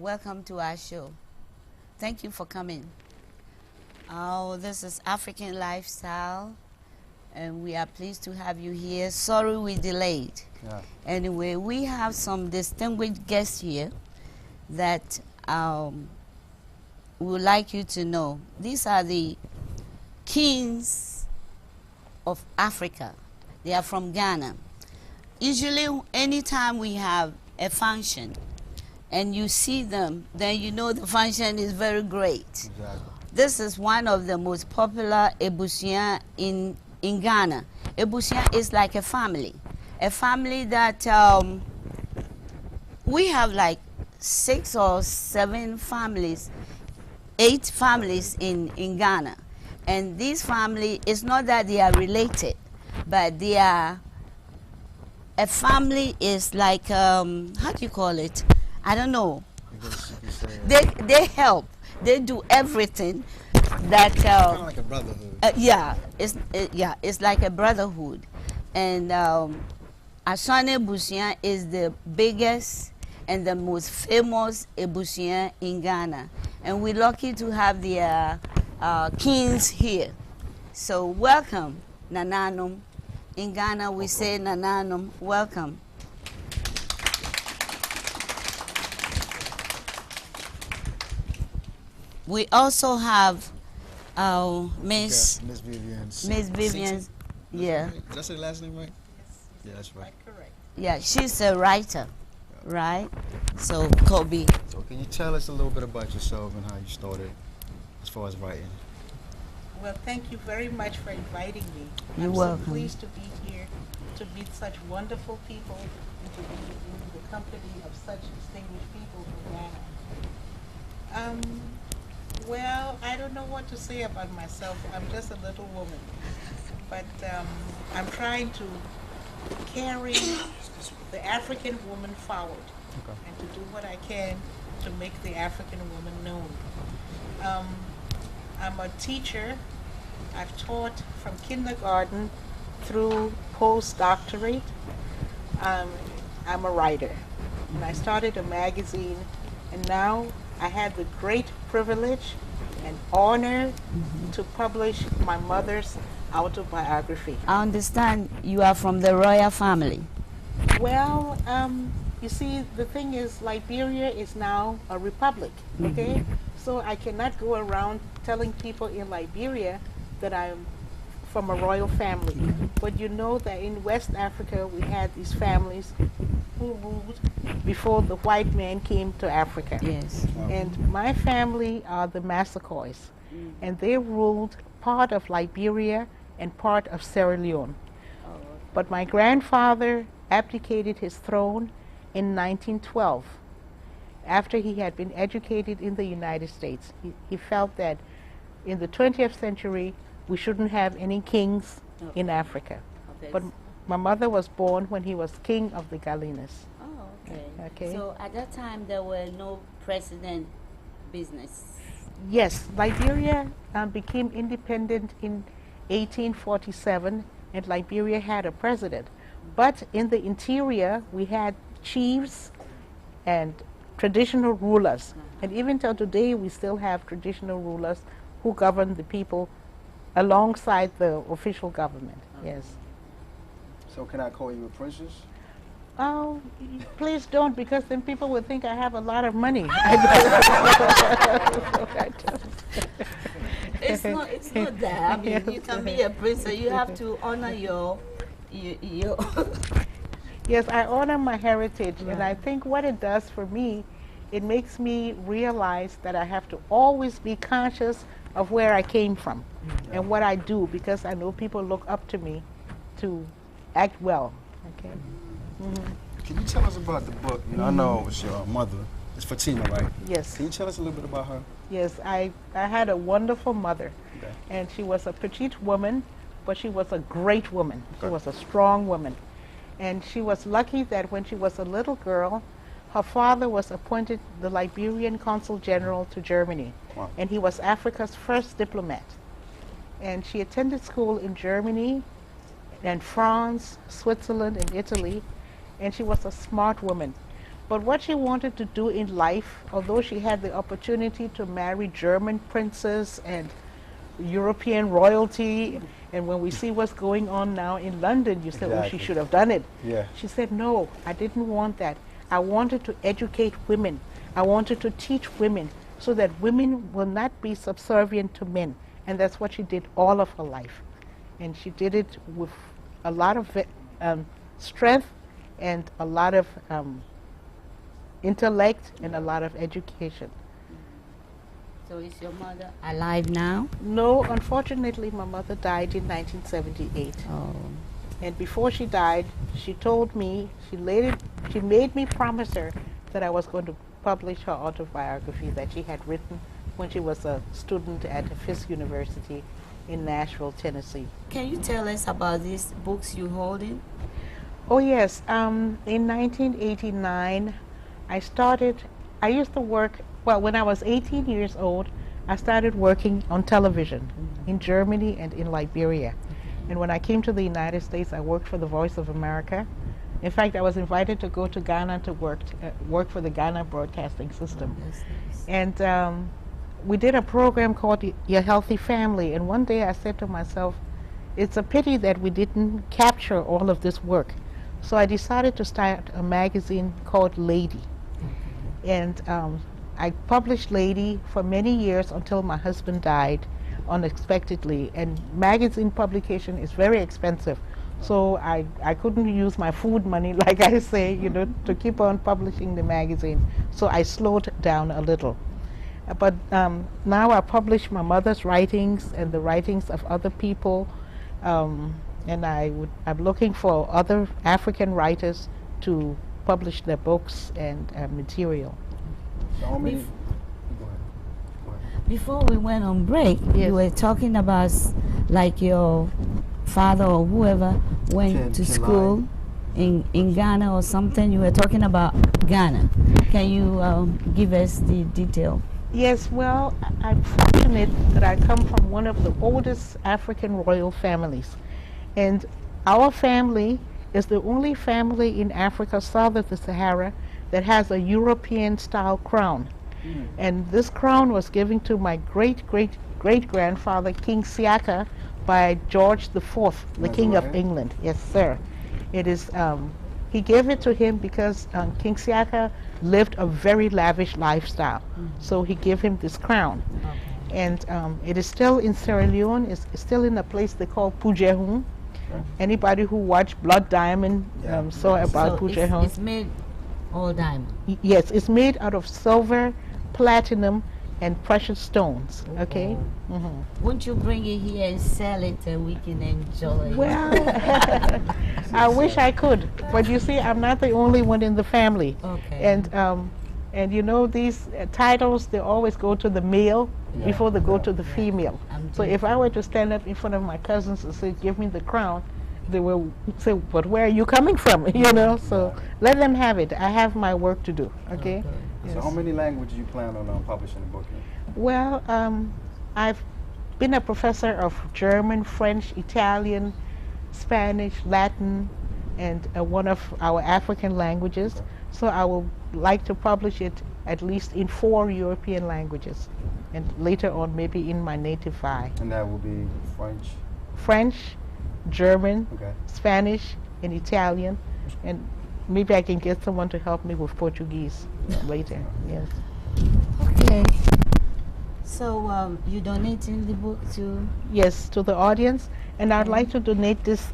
Welcome to our show. Thank you for coming. Oh, this is African Lifestyle, and we are pleased to have you here. Sorry we delayed. Yeah. Anyway, we have some distinguished guests here that we would like you to know. These are the kings of Africa. They are from Ghana. Usually, anytime we have a function and you see them, then you know the function is very great. Exactly. This is one of the most popular Ebusua in Ghana. Ebusua is like a family that we have like 6 or 7 families, 8 families in Ghana. And this family, it's not that they are related, but they are, a family is like, how do you call it? I don't know. They help. They do everything that. Kind of like a brotherhood. It's like a brotherhood, and Asane Ebusua is the biggest and the most famous Ebusua in Ghana, and we're lucky to have the kings here. So welcome, Nananom. In Ghana, we say Nananom. Welcome. We also have Miss Vivian. Miss Vivian. Yeah. Did I say the last name right? Yeah, that's right. Correct. Yeah, she's a writer, right? So Kobe. So can you tell us a little bit about yourself and how you started as far as writing? Well, thank you very much for inviting me. You're I'm welcome. so pleased to be here, to meet such wonderful people, and to be in the company of such distinguished people from Ghana. Well, I don't know what to say about myself. I'm just a little woman. But I'm trying to carry the African woman forward and to do what I can to make the African woman known. I'm a teacher. I've taught from kindergarten through postdoctorate. I'm a writer. And I started a magazine, and now I had the great privilege and honor to publish my mother's autobiography. I understand you are from the royal family. Well, you see, the thing is, Liberia is now a republic, okay? So I cannot go around telling people in Liberia that I'm from a royal family. But you know that in West Africa, we had these families who ruled before the white man came to Africa. Yes. And my family are the Massacoys, and they ruled part of Liberia and part of Sierra Leone. But my grandfather abdicated his throne in 1912 after he had been educated in the United States. He felt that in the 20th century we shouldn't have any kings in Africa. Okay. But my mother was born when he was king of the Galenas. Oh, okay. Okay. So at that time there were no president business. Yes, Liberia became independent in 1847, and Liberia had a president. But in the interior, we had chiefs and traditional rulers. And even till today, we still have traditional rulers who govern the people alongside the official government. Yes. So can I call you a princess? Oh, please don't, because then people would think I have a lot of money. It's not that. I mean, you can be a princess. You have to honor your Yes, I honor my heritage, and I think what it does for me, it makes me realize that I have to always be conscious of where I came from and what I do, because I know people look up to me to act well. Okay. Can you tell us about the book? You know, I know it's your mother. It's Fatima, right? Yes. Can you tell us a little bit about her? Yes, I had a wonderful mother, Okay. and she was a petite woman, but she was a great woman. She was a strong woman. And she was lucky that when she was a little girl, her father was appointed the Liberian Consul General to Germany. Wow. And he was Africa's first diplomat. And she attended school in Germany and France, Switzerland, and Italy. And she was a smart woman. But what she wanted to do in life, although she had the opportunity to marry German princes and European royalty, and when we see what's going on now in London, you say, oh, she Exactly. should have done it. Yeah. She said, no, I didn't want that. I wanted to educate women. I wanted to teach women so that women will not be subservient to men. And that's what she did all of her life. And she did it with a lot of strength and a lot of intellect and a lot of education. So is your mother alive now? No, unfortunately, my mother died in 1978. Oh. And before she died, she told me, she made me promise her that I was going to publish her autobiography that she had written when she was a student at Fisk University in Nashville, Tennessee. Can you tell us about these books you're holding? Oh yes, in 1989, I used to work, well, when I was 18 years old, I started working on television in Germany and in Liberia. And when I came to the United States, I worked for the Voice of America. In fact, I was invited to go to Ghana to work for the Ghana Broadcasting System. Yes, yes. And we did a program called Your Healthy Family. And one day I said to myself, it's a pity that we didn't capture all of this work. So I decided to start a magazine called Lady. And I published Lady for many years until my husband died unexpectedly. And magazine publication is very expensive. So I couldn't use my food money, like I say, you know, to keep on publishing the magazine. So I slowed down a little. But now I publish my mother's writings and the writings of other people. And I'm looking for other African writers to publish their books and material. So how many? Bef- Go ahead. Go ahead. Before we went on break, Yes. you were talking about like your father or whoever went Ken to school in Ghana or something. You were talking about Ghana. Can you give us the detail? Yes, well, I'm fortunate that I come from one of the oldest African royal families. And our family is the only family in Africa south of the Sahara that has a European-style crown. And this crown was given to my great-great-great-grandfather, King Siaka, by George IV, the That's King of right. England. Yes, sir. It is. He gave it to him because King Siaka lived a very lavish lifestyle. So he gave him this crown. And it is still in Sierra Leone. It's still in a place they call Pujehun. Okay. Anybody who watched Blood Diamond Yeah. saw about So Pujehun. it's made all diamond. Yes, it's made out of silver, platinum, and precious stones. Okay. Won't you bring it here and sell it and we can enjoy it? Well, I wish I could, but you see, I'm not the only one in the family. Okay. And you know, these titles, they always go to the male Yeah. before they go to the female. I'm So if I were to stand up in front of my cousins and say, give me the crown, they will say, but where are you coming from? You know, so let them have it. I have my work to do, okay? So Yes. how many languages you plan on publishing the book in? Well, I've been a professor of German, French, Italian, Spanish, Latin, and one of our African languages. Okay. So I would like to publish it at least in 4 European languages, and later on maybe in my native VI. And that will be French. French, German, Okay. Spanish, and Italian, and maybe I can get someone to help me with Portuguese later. Yes. Okay. So you donating the book to? Yes, to the audience, and I'd like to donate this.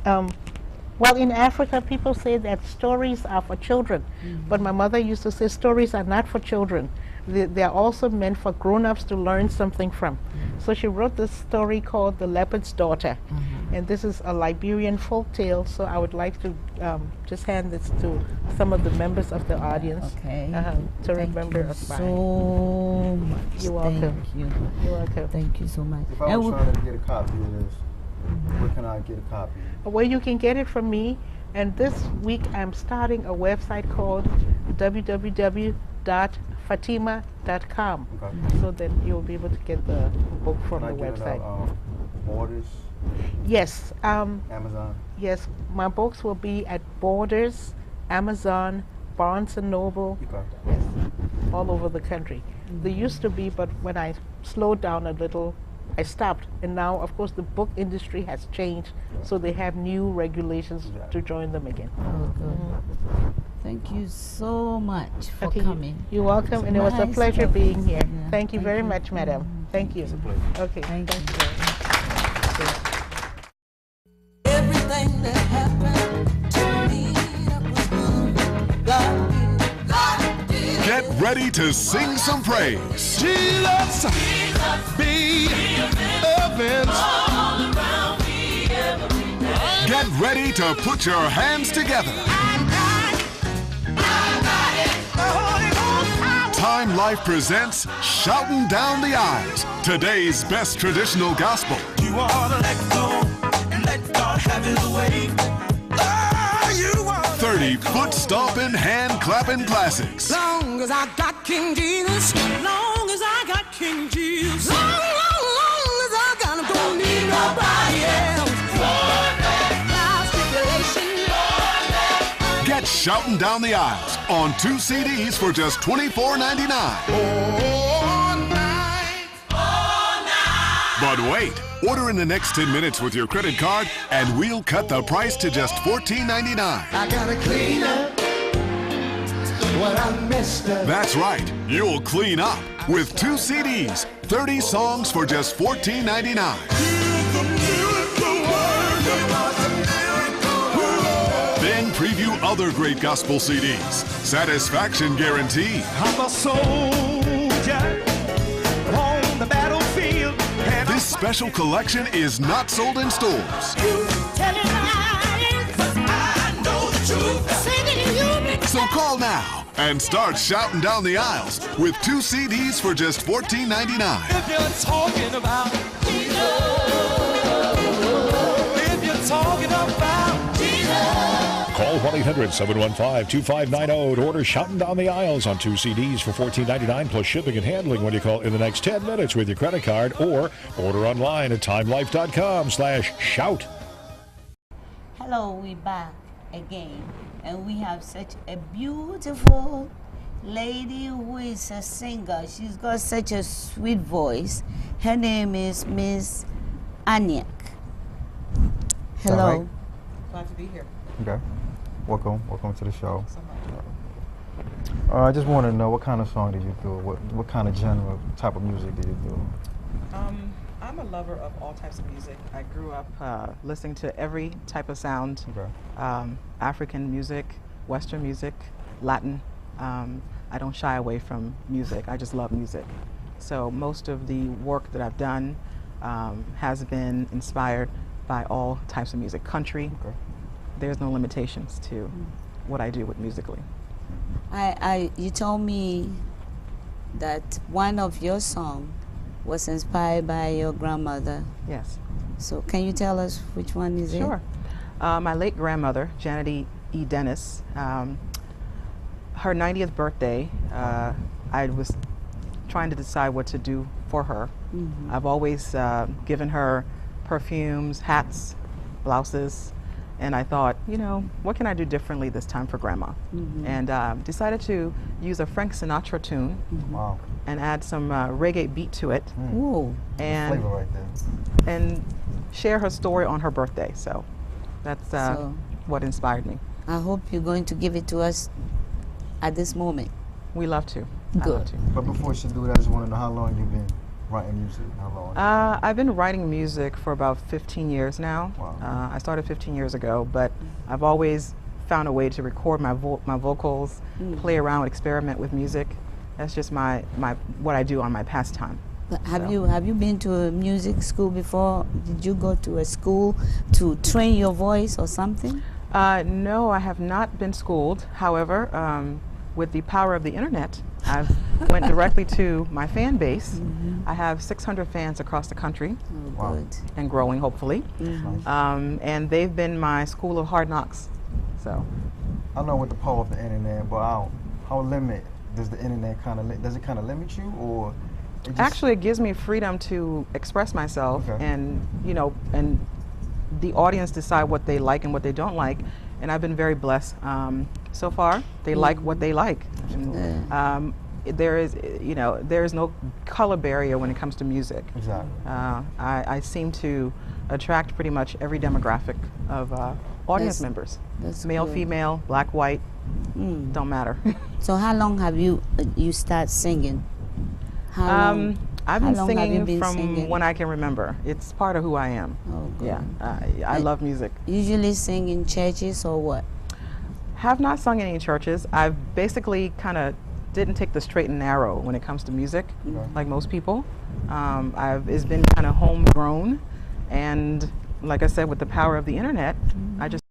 Well, in Africa, people say that stories are for children, but my mother used to say stories are not for children. They are also meant for grown-ups to learn something from. So she wrote this story called The Leopard's Daughter, and this is a Liberian folk tale. So I would like to just hand this to some of the members of the audience Okay. to remember us by. so much. You're welcome. Thank you. You're welcome. Thank you so much. If I And was we- trying to get a copy of this, where can I get a copy? Well, you can get it from me. And this week I'm starting a website called www.fatima.com, Okay. so that you'll be able to get the book from Can I the get website. it Borders, Yes, Amazon? yes, my books will be at Borders, Amazon, Barnes and Noble, Okay. yes, all over the country. There used to be, but when I slowed down a little, I stopped. And now, of course, the book industry has changed, so they have new regulations to join them again. Oh, good. Thank you so much for Okay, coming. You're welcome, and it was a Nice pleasure talking. being here. Yeah, Thank you thank very you. much, madam. Thank you. It's a pleasure. Okay, Thank thank you. you. Everything that happened to me that was good, God did. Get ready to sing some praise. Jesus, be heavens. Get ready to put your hands together. Time Life presents Shouting Down the Aisles, today's best traditional gospel. You ought to let go and let God have his way. You ought to 30 foot-stomping, hand-clapping classics. long as I got King Jesus, long as I got King Jesus, long as I got him, don't need nobody else. Get Shouting Down the Aisles on 2 CDs for just $24.99. But wait, order in the next 10 minutes with your credit card and we'll cut the price to just $14.99. I gotta clean up what I messed up. That's right, you'll clean up with 2 CDs, 30 songs for just $14.99. Then preview other great gospel CDs. Satisfaction guaranteed. I'm a soldier on the battlefield. And This special collection is not sold in stores. telling lies, I know the truth. Singing you. So call now and start shouting down the aisles with 2 CDs for just $14.99. If you're talking about Jesus, if you're talking about Jesus. Call 1-800-715-2590 to order Shouting Down the Aisles on 2 CDs for $14.99 plus shipping and handling when you call in the next 10 minutes with your credit card or order online at timelife.com/shout. Hello, we back again, and we have such a beautiful lady who is a singer. She's got such a sweet voice. Her name is Miss Aniek. Hello. right? Glad to be here. Okay. Welcome to the show. So much. I just want to know what kind of song did you do? What kind of genre, type of music did you do? I'm a lover of all types of music. I grew up listening to every type of sound, Okay. African music, Western music, Latin. I don't shy away from music. I just love music. So most of the work that I've done has been inspired by all types of music. Country, Okay. there's no limitations to what I do with musically. You told me that one of your songs was inspired by your grandmother. Yes. So can you tell us which one is it? Sure. My late grandmother, Janet E. Dennis, her 90th birthday, I was trying to decide what to do for her. Mm-hmm. I've always given her perfumes, hats, blouses, and I thought, you know, what can I do differently this time for Grandma? Mm-hmm. And decided to use a Frank Sinatra tune Wow. and add some reggae beat to it, Ooh. and Flavor right there. and share her story on her birthday. So that's So- what inspired me. I hope you're going to give it to us at this moment. We love to. I Good. love to. But before she do that, I just want to know how long you've been writing music. How long? I've been writing music for about 15 years now. Wow. I started 15 years ago, but I've always found a way to record my vocals, play around, experiment with music. That's just my what I do on my pastime. But have So. you been to a music school before? Did you go to a school to train your voice or something? No, I have not been schooled. However, with the power of the internet, I've went directly to my fan base. I have 600 fans across the country Oh, Wow. good. and growing, hopefully. And they've been my school of hard knocks. So. I know with the power of the internet, but how limit does the internet does it kind of limit you, or it just, Actually, it gives me freedom to express myself, Okay. and and the audience decide what they like and what they don't like. and I've been very blessed. So far, they like what they like. And, Yeah. there is, there is no color barrier when it comes to music. Exactly. I seem to attract pretty much every demographic of audience That's- members. That's Male, good. female, black, white, Mm. don't matter. So how long have you start singing? How long? I've How been long have you singing been from singing? when I can remember. It's part of who I am. Oh, good. Yeah, I love music. Usually sing in churches or what? Have not sung in any churches. I've basically kind of didn't take the straight and narrow when it comes to music, like most people. It's been kind of homegrown, and like I said, with the power of the internet, I just